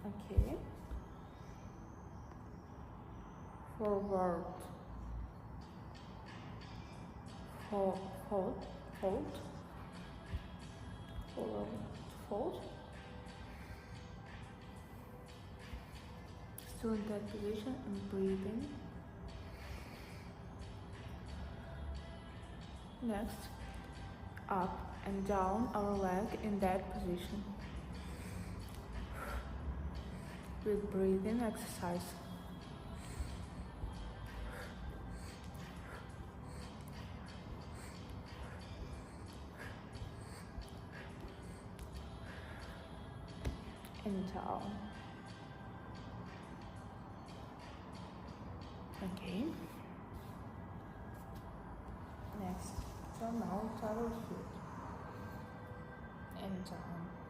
Okay. Forward. Fold. Fold. Forward. Fold. Still in that position and breathing. Next, up and down our leg in that position with breathing exercise. And down. Okay. Next, so now it's our foot and down.